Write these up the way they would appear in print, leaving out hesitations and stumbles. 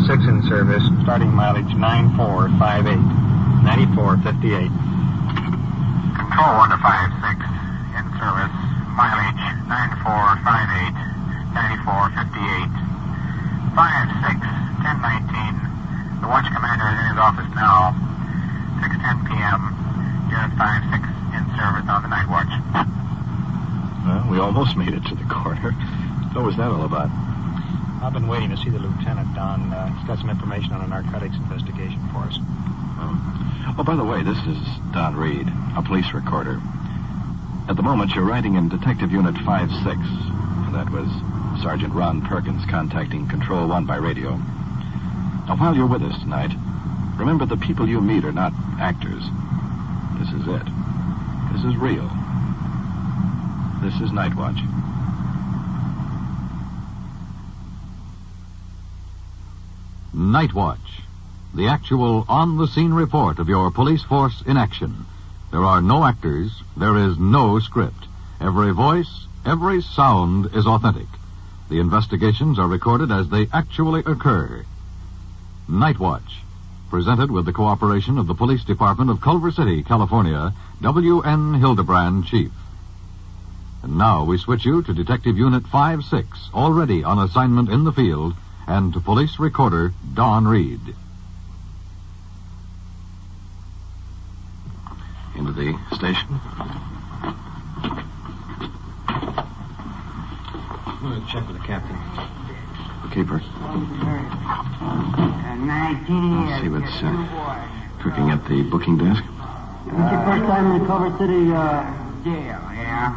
5-6 in service, starting mileage 9458. 9458. Control 1 to 5-6 in service, mileage 9458, 9458. 5-6, 1019. The watch commander is in his office now. 6:10 p.m. Unit 5-6 in service on the night watch. Well, we almost made it to the corner. What was that all about? I've been waiting to see the lieutenant, Don. He's got some information on a narcotics investigation for us. Oh, by the way, this is Don Reed, a police recorder. At the moment, you're writing in Detective Unit 5-6. That was Sergeant Ron Perkins contacting Control 1 by radio. Now, while you're with us tonight, remember the people you meet are not actors. This is it. This is real. This is Night Watch. Night Watch, the actual on-the-scene report of your police force in action. There are no actors. There is no script. Every voice, every sound is authentic. The investigations are recorded as they actually occur. Night Watch, presented with the cooperation of the Police Department of Culver City, California, W.N. Hildebrand, Chief. And now we switch you to Detective Unit 5-6, already on assignment in the field, and to police recorder Don Reed. Into the station. I'm going to check with the captain. The keeper. 19 years. See what's cooking at the booking desk. This is your first time in the Culver City jail, yeah?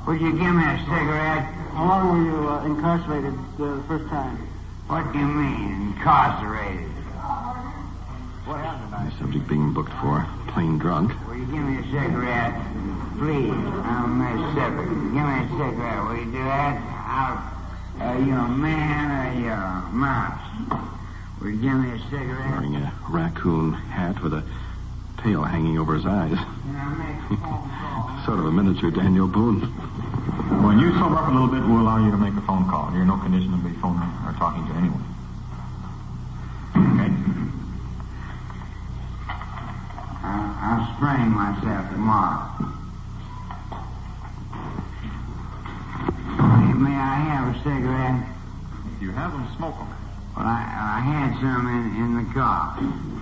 Would you give me a cigarette? How long were you incarcerated the first time? What do you mean, incarcerated? What happened tonight? The subject being booked for plain drunk. Will you give me a cigarette? Please, I'm Mississippi. Give me a cigarette. Will you do that? Are you a man or are you a mouse? Will you give me a cigarette? Wearing a raccoon hat with a tail hanging over his eyes. Sort of a miniature Daniel Boone. When you sober up a little bit, we'll allow you to make a phone call. You're in no condition to be phoning or talking to anyone. Okay? I'll sprain myself tomorrow. May I have a cigarette? If you have them, smoke them. Well, I had some in the car.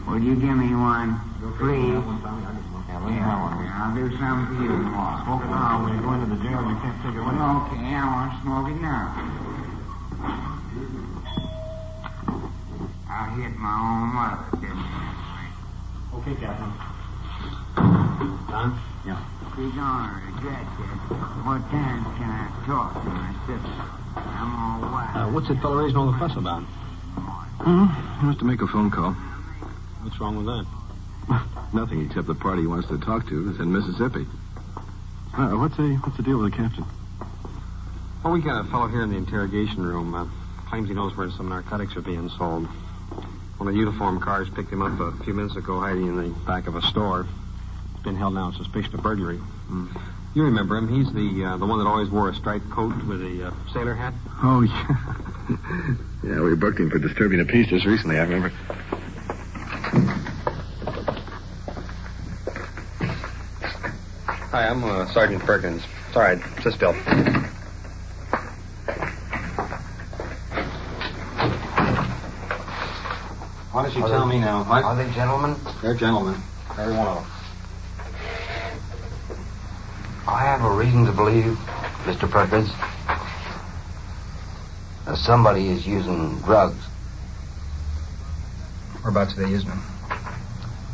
Will you give me one, please? I'll do something for you tomorrow. Smoke it now. When you go into the jail, you can't take it away. Okay, I want to smoke it now. I'll hit my own mother, didn't I? Okay, Captain. Don? Yeah. You're gonna regret this. What time can I talk to my sister? I'm all wild. What's that fellow raising all the fuss about? He wants to make a phone call. What's wrong with that? Nothing except the party he wants to talk to is in Mississippi. What's the deal with the captain? Well, we got a fellow here in the interrogation room. Claims he knows where some narcotics are being sold. One of the uniformed cars picked him up a few minutes ago hiding in the back of a store. He's been held now on suspicion of burglary. You remember him. He's the one that always wore a striped coat with a sailor hat. Oh, yeah. Yeah, we booked him for disturbing the peace just recently, I remember. Hi, I'm Sergeant Perkins. Sorry, just Bill. Why don't you tell me now? What? Are they gentlemen? They're gentlemen. Every one of them. I have a reason to believe, Mr. Perkins, that somebody is using drugs. Whereabouts are they using them?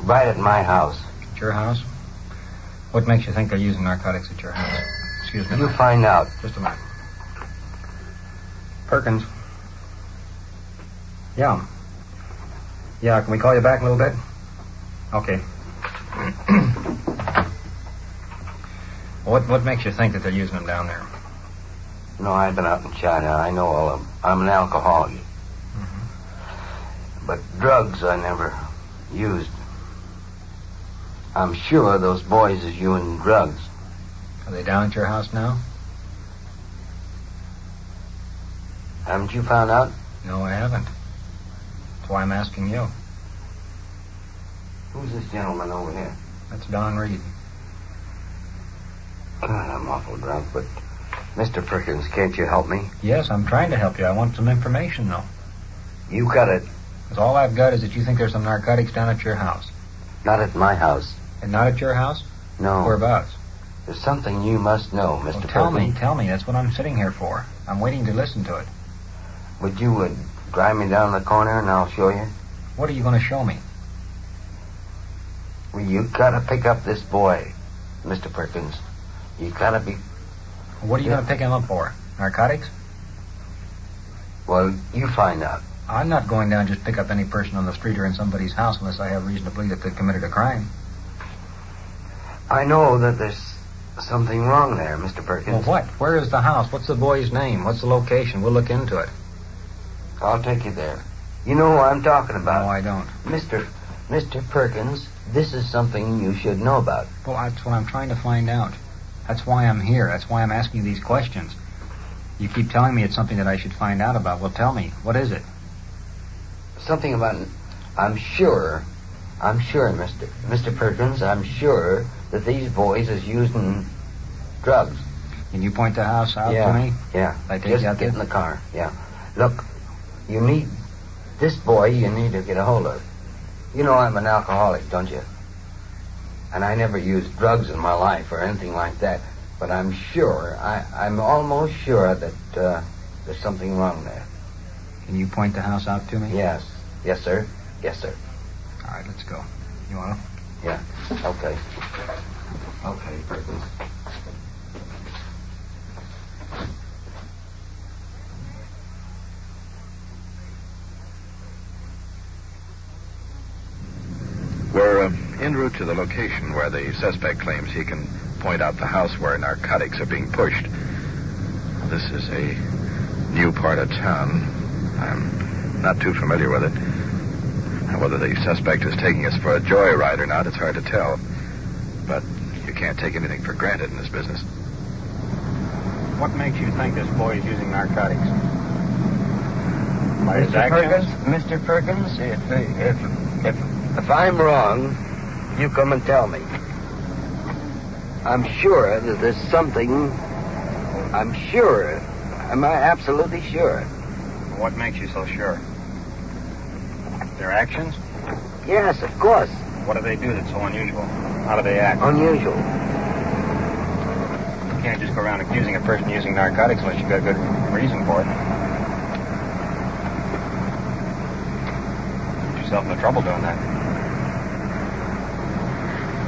Right at my house. At your house? What makes you think they're using narcotics at your house? Excuse me. You find out. Just a minute. Perkins. Yeah. Yeah, can we call you back in a little bit? Okay. What makes you think that they're using them down there? No, I've been out in China. I know all of them. I'm an alcoholic. But drugs I never used. I'm sure those boys is using drugs. Are they down at your house now? Haven't you found out? No, I haven't. why I'm asking you. Who's this gentleman over here? That's Don Reed. God, I'm awful drunk, but... Mr. Perkins, can't you help me? Yes, I'm trying to help you. I want some information, though. You got it. Because all I've got is that you think there's some narcotics down at your house. Not at my house. And not at your house? No. Whereabouts? There's something you must know, Mr. Well, Perkins. tell me. That's what I'm sitting here for. I'm waiting to listen to it. Would you drive me down the corner and I'll show you? What are you going to show me? Well, you gotta pick up this boy, Mr. Perkins. You gotta be... What are you going to pick him up for? Narcotics? Well, you find out. I'm not going down just pick up any person on the street or in somebody's house unless I have reason to believe that they committed a crime. I know that there's something wrong there, Mr. Perkins. Well, what? Where is the house? What's the boy's name? What's the location? We'll look into it. I'll take you there. You know who I'm talking about. No, I don't. Mr. Perkins, this is something you should know about. Well, that's what I'm trying to find out. That's why I'm here. That's why I'm asking you these questions. You keep telling me it's something that I should find out about. Well, tell me. What is it? Something about... I'm sure, Mr. Perkins, I'm sure that these boys is using drugs. Can you point the house out to me? Yeah. I take Just you out get there? in the car. Yeah. Look, this boy you need to get a hold of. You know I'm an alcoholic, don't you? And I never used drugs in my life or anything like that. But I'm sure, I'm almost sure that there's something wrong there. Can you point the house out to me? Yes. Yes, sir. Yes, sir. All right, let's go. You want to? Yeah. Okay. Okay, Perkins. We're en route to the location where the suspect claims he can point out the house where narcotics are being pushed. This is a new part of town. I'm not too familiar with it. Now, whether the suspect is taking us for a joyride or not, it's hard to tell. But you can't take anything for granted in this business. What makes you think this boy is using narcotics? By his actions? Mr. Perkins, if I'm wrong, you come and tell me. I'm sure that there's something... I'm sure. Am I absolutely sure? What makes you so sure? Their actions? Yes, of course. What do they do that's so unusual? How do they act? Unusual. You can't just go around accusing a person using narcotics unless you've got a good reason for it. Put yourself in trouble doing that.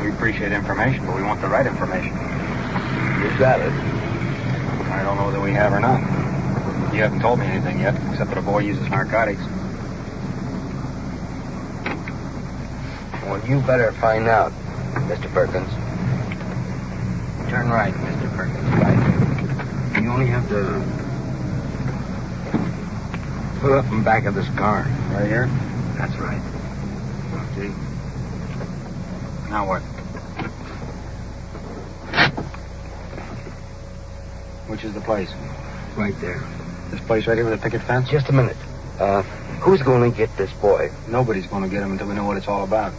We appreciate information, but we want the right information. You got it. I don't know whether we have or not. You haven't told me anything yet, except that a boy uses narcotics. Well, you better find out, Mr. Perkins. Turn right, Mr. Perkins. Right. You only have to pull up in back of this car. Right here? That's right. Okay. Now what? Which is the place? Right there. This place right here with the picket fence? Just a minute. Who's going to get this boy? Nobody's going to get him until we know what it's all about.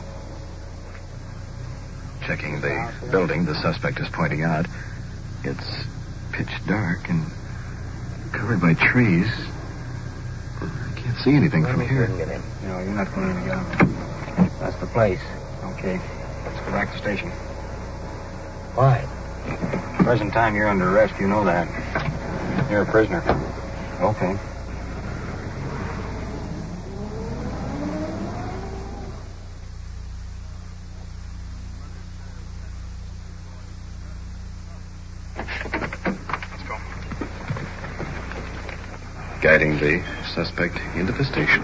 Checking the building the suspect is pointing out, it's pitch dark and covered by trees. I can't see anything from here. Get him. No, you're not going to get him. That's the place. Okay, let's go back to station. Why? Present time, you're under arrest. You know that. You're a prisoner. Okay. Guiding the suspect into the station.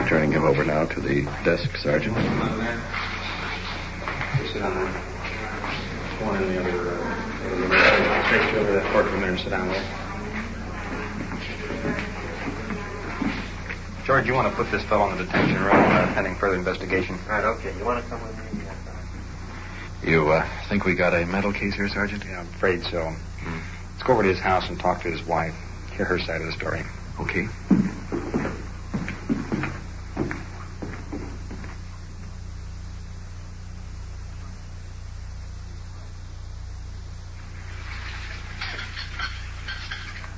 Turning him over now to the desk, Sergeant. Sit down there. One in the other. Take you over that courtroom there and sit down there. George, you want to put this fellow in the detention room pending further investigation? Right, okay. You want to come with me? You think we got a mental case here, Sergeant? Yeah, I'm afraid so. Let's go over to his house and talk to his wife. Hear her side of the story. Okay.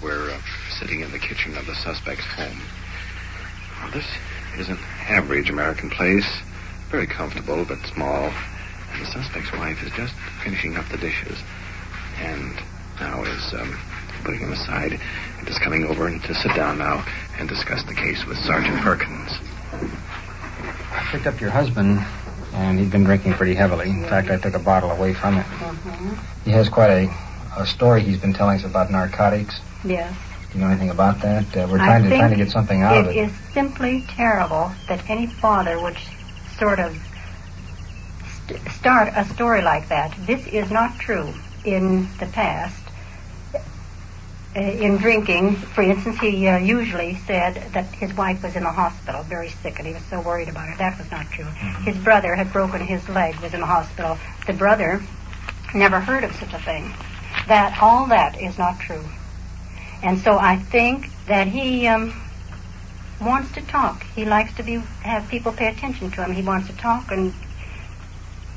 We're sitting in the kitchen of the suspect's home. Well, this is an average American place. Very comfortable, but small. And the suspect's wife is just finishing up the dishes. And now is putting them aside and is coming over and to sit down now and discuss the case with Sergeant Perkins. I picked up your husband, and he'd been drinking pretty heavily. In fact, I took a bottle away from him. He has quite a story he's been telling us about narcotics. Yes. Do you know anything about that? We're trying to get something out of it. It is simply terrible that any father would sort of start a story like that. This is not true. In the past, in drinking, for instance, he usually said that his wife was in the hospital, very sick, and he was so worried about her. That was not true. His brother had broken his leg, was in the hospital. The brother never heard of such a thing. All that is not true. And so I think that he wants to talk. He likes to have people pay attention to him. He wants to talk, and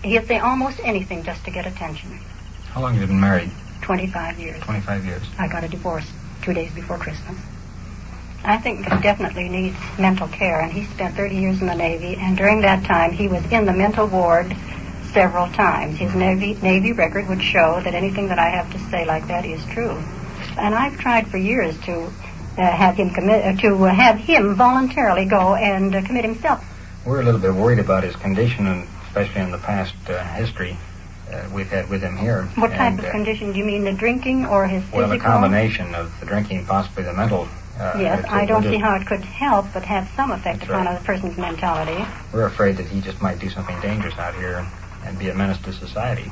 he'll say almost anything just to get attention. How long have you been married? 25 years. 25 years. I got a divorce 2 days before Christmas. I think he definitely needs mental care, and he spent 30 years in the Navy, and during that time he was in the mental ward several times. His Navy record would show that anything that I have to say like that is true. And I've tried for years to have him voluntarily go and commit himself. We're a little bit worried about his condition, and especially in the past history we've had with him here. What type of condition? Do you mean the drinking or his physical? Well, the combination of the drinking, possibly the mental. Yes, I don't see how it could help but have some effect upon a person's mentality. We're afraid that he just might do something dangerous out here and be a menace to society.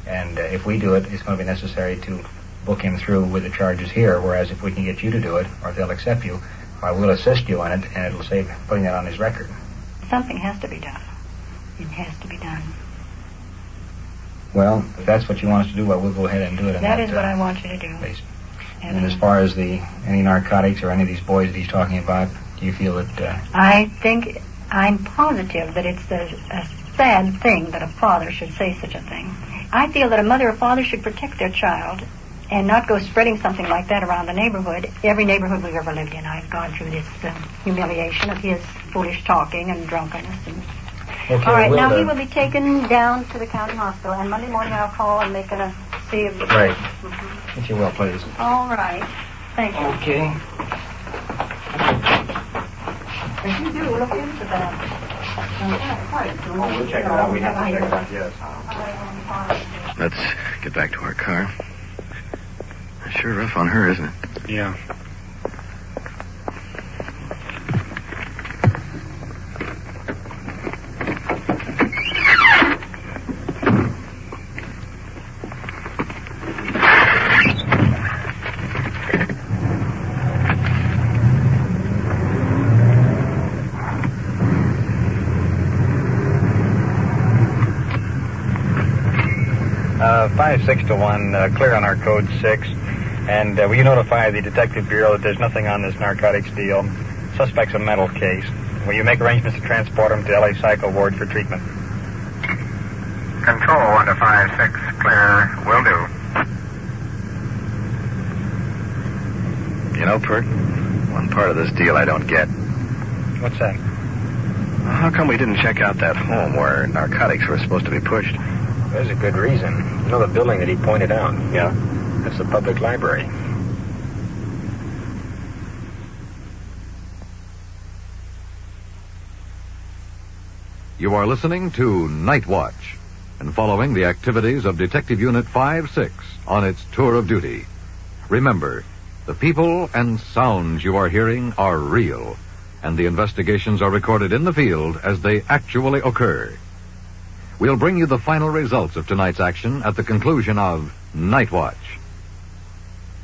And if we do it, it's going to be necessary to book him through with the charges here, whereas if we can get you to do it, or if they'll accept you, we'll assist you on it, and it'll save putting that on his record. Something has to be done. It has to be done. Well, if that's what you want us to do, we'll go ahead and do it. That is what I want you to do. Place. And as far as any narcotics or any of these boys that he's talking about, do you feel that... I'm positive that it's a sad thing that a father should say such a thing. I feel that a mother or father should protect their child and not go spreading something like that around the neighborhood. Every neighborhood we've ever lived in, I've gone through this humiliation of his foolish talking and drunkenness. Okay, all right, now he will be taken down to the county hospital, and Monday morning I'll call and make a see if... Right. If you will, please. All right. Thank you. Okay. If you do, look into that. We'll check it out. We have to check it out, yes. Let's get back to our car. Sure rough on her, isn't it? Yeah. Five 6 to 1, clear on our code 6. And will you notify the Detective Bureau that there's nothing on this narcotics deal? Suspect's a mental case. Will you make arrangements to transport him to L.A. Psycho Ward for treatment? Control 1 to 5 6, clear. Will do. You know, Perk, one part of this deal I don't get. What's that? How come we didn't check out that home where narcotics were supposed to be pushed? There's a good reason. You know the building that he pointed out? Yeah? That's the public library. You are listening to Night Watch and following the activities of Detective Unit 5-6 on its tour of duty. Remember, the people and sounds you are hearing are real, and the investigations are recorded in the field as they actually occur. We'll bring you the final results of tonight's action at the conclusion of Night Watch.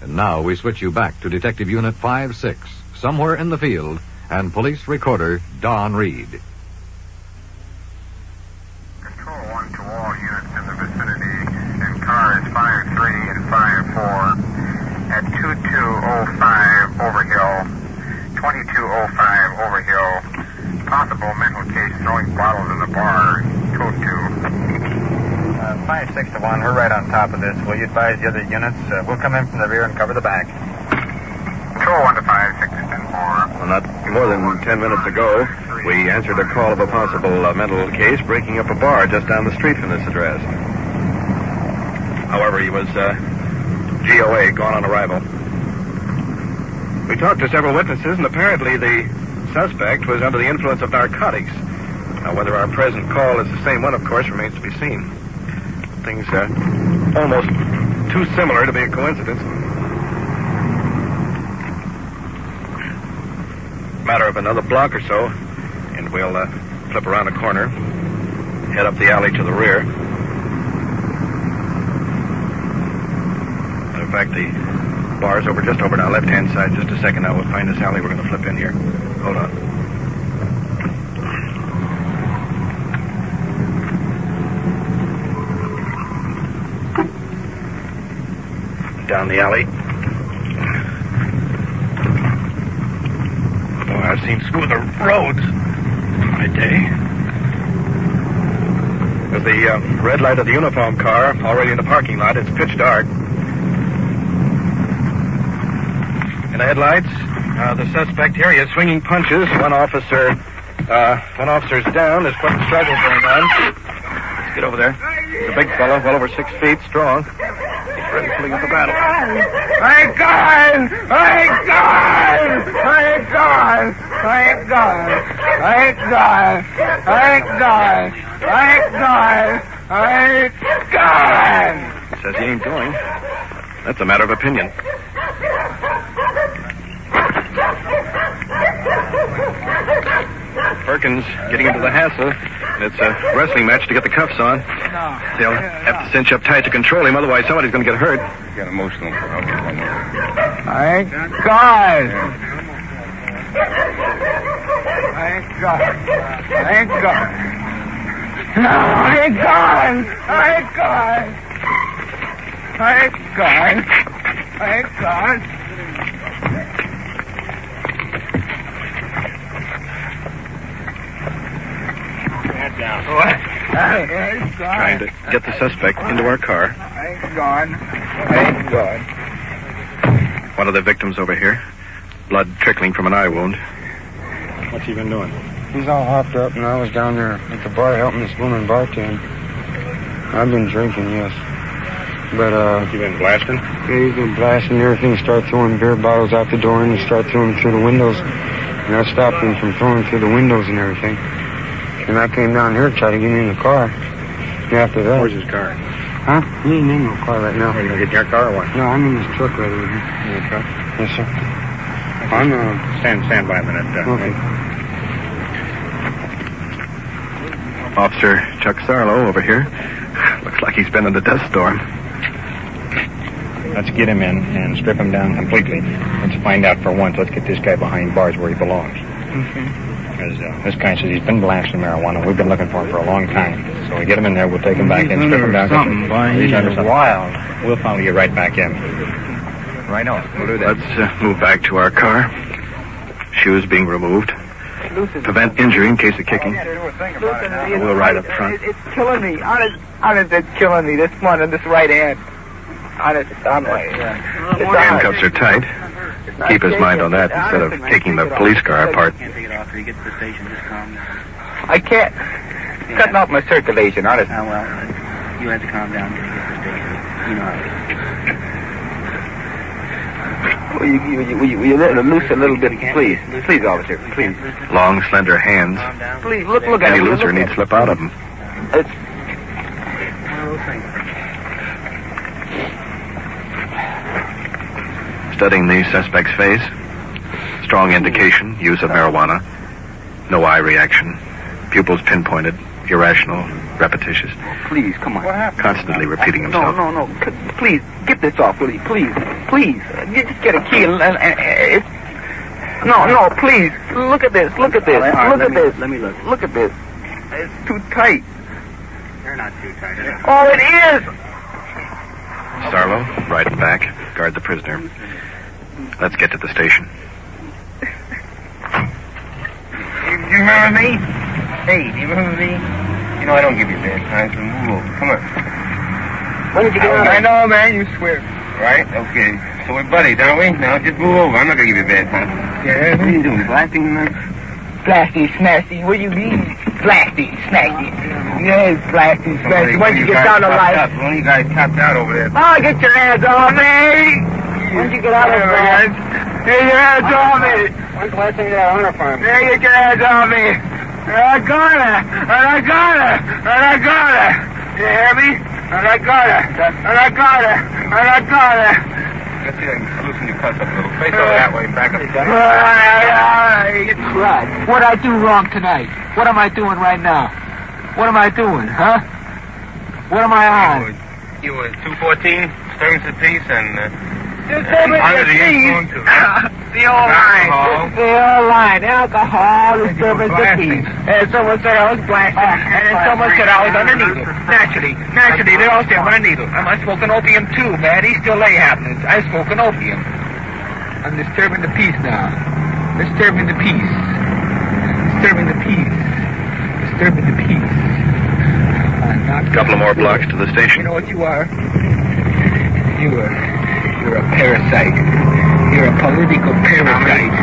And now we switch you back to Detective Unit 5-6, somewhere in the field, and police recorder Don Reed. Control 1 to all units in the vicinity. metal case throwing bottles in the bar. Code 2. 5-6 to 1. We're right on top of this. Will you advise the other units? We'll come in from the rear and cover the back. Control 1 to 5, 6 to 10-4. Well, not more than 10 minutes ago, we answered a call of a possible mental case breaking up a bar just down the street from this address. However, he was GOA, gone on arrival. We talked to several witnesses, and apparently the suspect was under the influence of narcotics. Now, whether our present call is the same one, of course, remains to be seen. Things almost too similar to be a coincidence. Matter of another block or so, and we'll flip around a corner, head up the alley to the rear. And in fact, the bar's just over on our left-hand side. Just a second now, we'll find this alley. We're going to flip in here. Hold on. Down the alley. Boy, I've seen smoother roads in my day. There's the red light of the uniform car already in the parking lot. It's pitch dark. In the headlights, the suspect here, he is swinging punches. One officer's down. There's quite a struggle going on. Let's get over there. He's a big fellow, well over 6 feet, strong. He's ready to put up a battle. Thank God! Thank God! Thank God! Thank God! Thank God! Thank God! Thank God! Thank God! He says he ain't going. That's a matter of opinion. Perkins getting into the hassle. It's a wrestling match to get the cuffs on. They'll have to cinch up tight to control him, otherwise somebody's going to get hurt. Get emotional. Thank God! Thank God! Thank God! No, thank God! Thank God! Thank God! Thank God! What? Trying to get the suspect into our car. Thank God. Thank God. One of the victims over here. Blood trickling from an eye wound. What's he been doing? He's all hopped up, and I was down there at the bar helping this woman bartend. I've been drinking, yes. But, You been blasting? yeah, he's been blasting and everything, start throwing beer bottles out the door, and start throwing them through the windows. And I stopped him from throwing through the windows and everything. And I came down here to try to get in the car. And after that... Where's his car? Huh? He ain't in no car right now. Are you going to get in your car or what? No, I'm in this truck right over here. In your truck? Yes, sir. I'm, Stand by a minute. okay. Officer Chuck Sarlo over here. Looks like he's been in the death storm. Let's get him in and strip him down completely. Let's find out for once. Let's get this guy behind bars where he belongs. Okay. Because this guy says he's been blasting marijuana. We've been looking for him for a long time. So we get him in there. We'll take him back in, strip him down completely. He's under something wild. We'll follow you right back in. Right on. We'll do that. Let's move back to our car. Shoes being removed. Prevent injury in case of kicking. We'll ride up front. It's killing me. Honest, it's killing me. This one and this right hand. Honest, I'm like... Handcuffs are tight. Keep his mind on that instead of taking the police car apart. I can't. Cutting off my circulation, honest. You have to calm down to get the station. You know how it is. Will you let him loose a little bit, please? Please, officer, please. Long, slender hands. Please, look at Any him. looser and he'd slip out of them. It's... Studying the suspect's face. Strong indication, use of marijuana. No eye reaction. Pupils pinpointed. Irrational. Repetitious. Please, come on. Constantly repeating himself. No. Please, get this off, will you? Please. You just get a key and it's... No, please. Look at this. Look at this. Let this. me look. Look at this. It's too tight. They're not too tight. Oh, it is! Sarlo, riding back. Guard the prisoner. Let's get to the station. You hear me? Hey, do you remember me? You know I don't give you bad times, so move over. Come on. When did you get out? I know, man. You swear. Right? Okay. So we're buddies, aren't we? Now just move over. I'm not gonna give you a bad time. Yeah. What are you doing? Blasting tonight? Blasty, smasty. What do you mean? Blasty, smasty. Yes, blasty, smasty. When did you get down the light? One of you guys tapped out over there. Oh, get your hands off me! When did you get out of there? Get your hands off me! When's the last time you got a hunter farm? Hey, get your hands off me! I got it! And I got it! And I got it! You hear me? And I got it! And I got it! And I got it! Let's see if I can loosen your cuffs up a little. Face over that way and back up. Right. What'd I do wrong tonight? What am I doing right now? What am I doing, huh? What am I on? You were 214, disturbance of peace, and under the influence of the old line. The old line. Alcohol, disturbance of peace. And someone said I was blasting, and then someone said I was under needle. Naturally, they all say I'm under needle. I'm smoking opium too, man. These still lay happenings. I'm smoking opium. I'm disturbing the peace now. Disturbing the peace. Disturbing the peace. Disturbing the peace. A couple of more blocks to the station. You know what you are? You're a parasite. You're a political parasite.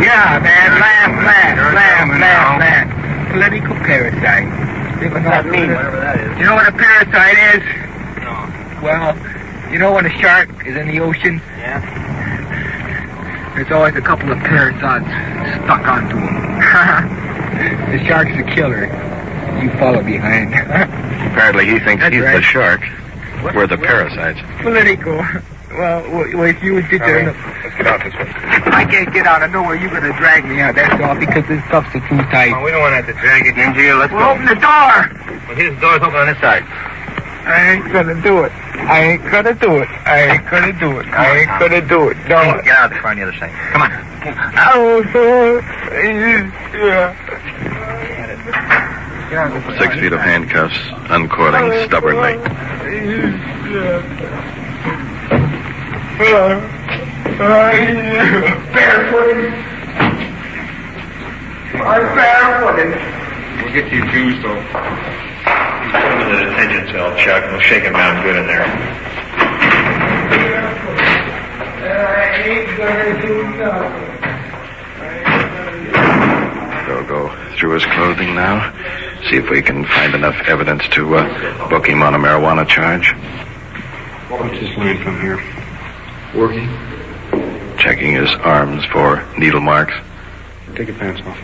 Yeah, man. Laugh. Political parasite. What's that mean? Whatever that is. You know what a parasite is? No. Well, you know when a shark is in the ocean? Yeah. There's always a couple of parasites stuck onto him. The shark's the killer. You follow behind. Apparently he thinks he's the shark. We're the parasites. Political. Well, if you would get there... Let's get out this way. I can't get out. I know where you're going to drag me out. That's all, because this stuff's too tight. Well, we don't want to have to drag it into you. Let's go. Open the door! Well, here's the door's open on this side. I ain't gonna do it. No. Get out the front on the other side. Come on. Oh, yeah. 6 feet of handcuffs, uncoiling stubbornly. Barefooted. I'm barefooted. We'll get you two, so... Put him in the detention cell, Chuck. We'll shake him down good in there. I ain't gonna do nothing. We'll go through his clothing now, see if we can find enough evidence to book him on a marijuana charge. What's this line from here? Working? Checking his arms for needle marks. Take your pants off.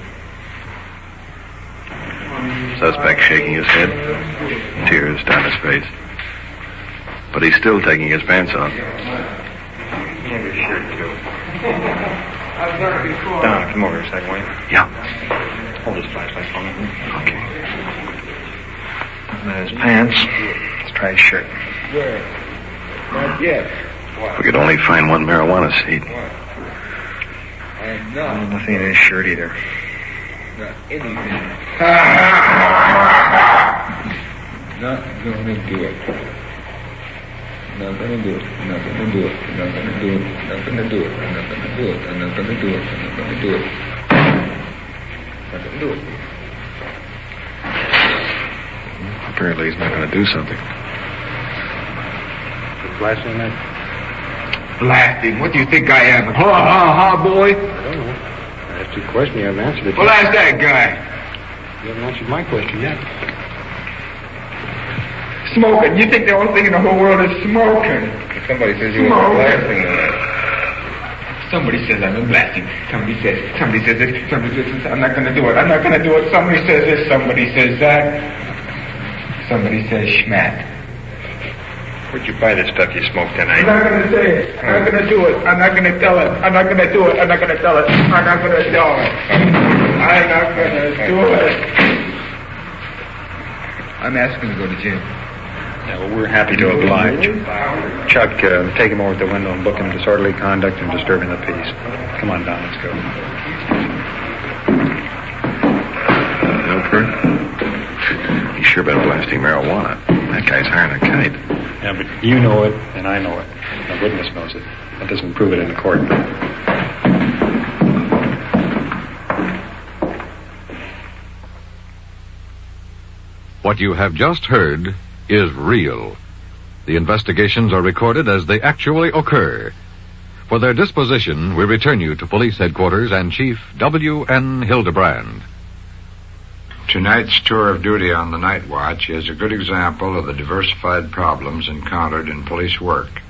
Suspect shaking his head, tears down his face. But he's still taking his pants off. Yeah, your shirt, too. Don, come over a second, will you? Yeah. Hold this flashlight for me. Okay. There's his pants. Let's try his shirt. Not yet. If we could only find one marijuana seed. Nothing in his shirt either. Not anything. Not gonna do it. Not gonna do it. Not gonna do it. Not gonna do it. Not gonna do it. I'm not gonna do it. I'm not gonna do it. I'm not gonna do it. Not gonna do it. Apparently he's not going to do something. Flashing that? Blasting. What do you think I am? Ha, boy. I don't know. I asked you a question. You haven't answered it. Well, ask that guy. You haven't answered my question yet. Smoking. You think the only thing in the whole world is smoking? Somebody says you were blasting tonight. Somebody says I'm a blasting. Somebody says this. Somebody says this. I'm not going to do it. I'm not going to do it. Somebody says this. Somebody says that. Somebody says schmat. Where'd you buy this stuff you smoked tonight? I'm not going to say it. I'm not going to do it. I'm not going to tell it. I'm not going to do it. I'm not going to tell it. I'm not going to tell it. I'm not going to do it. I'm asking to go to jail. Yeah, well, we're happy to oblige. Chuck, take him over to the window and book him disorderly conduct and disturbing the peace. Come on, Don, let's go. Milford? He's sure been blasting marijuana. That guy's hiring a kite. Yeah, but you know it, and I know it. The witness knows it. That doesn't prove it in court. What you have just heard is real. The investigations are recorded as they actually occur. For their disposition, we return you to Police Headquarters and Chief W.N. Hildebrand. Tonight's tour of duty on the night watch is a good example of the diversified problems encountered in police work.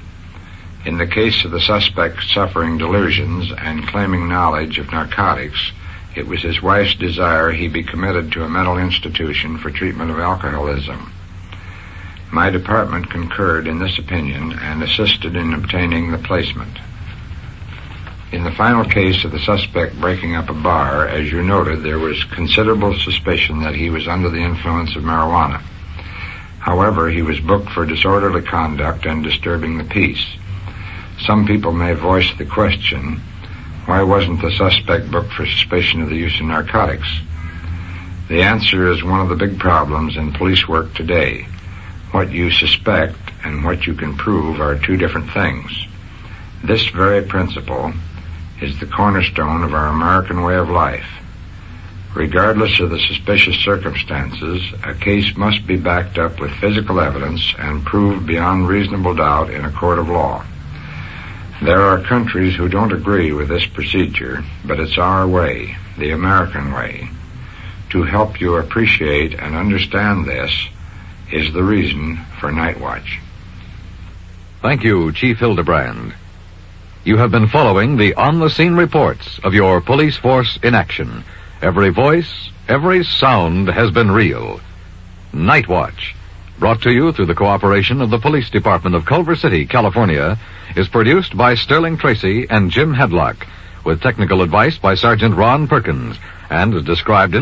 In the case of the suspect suffering delusions and claiming knowledge of narcotics, it was his wife's desire he be committed to a mental institution for treatment of alcoholism. My department concurred in this opinion and assisted in obtaining the placement. In the final case of the suspect breaking up a bar, as you noted, there was considerable suspicion that he was under the influence of marijuana. However, he was booked for disorderly conduct and disturbing the peace. Some people may voice the question, why wasn't the suspect booked for suspicion of the use of narcotics? The answer is one of the big problems in police work today. What you suspect and what you can prove are two different things. This very principle is the cornerstone of our American way of life. Regardless of the suspicious circumstances, a case must be backed up with physical evidence and proved beyond reasonable doubt in a court of law. There are countries who don't agree with this procedure, but it's our way, the American way. To help you appreciate and understand this is the reason for Night Watch. Thank you, Chief Hildebrand. You have been following the on-the-scene reports of your police force in action. Every voice, every sound has been real. Night Watch, brought to you through the cooperation of the Police Department of Culver City, California, is produced by Sterling Tracy and Jim Hedlock, with technical advice by Sergeant Ron Perkins, and is described in the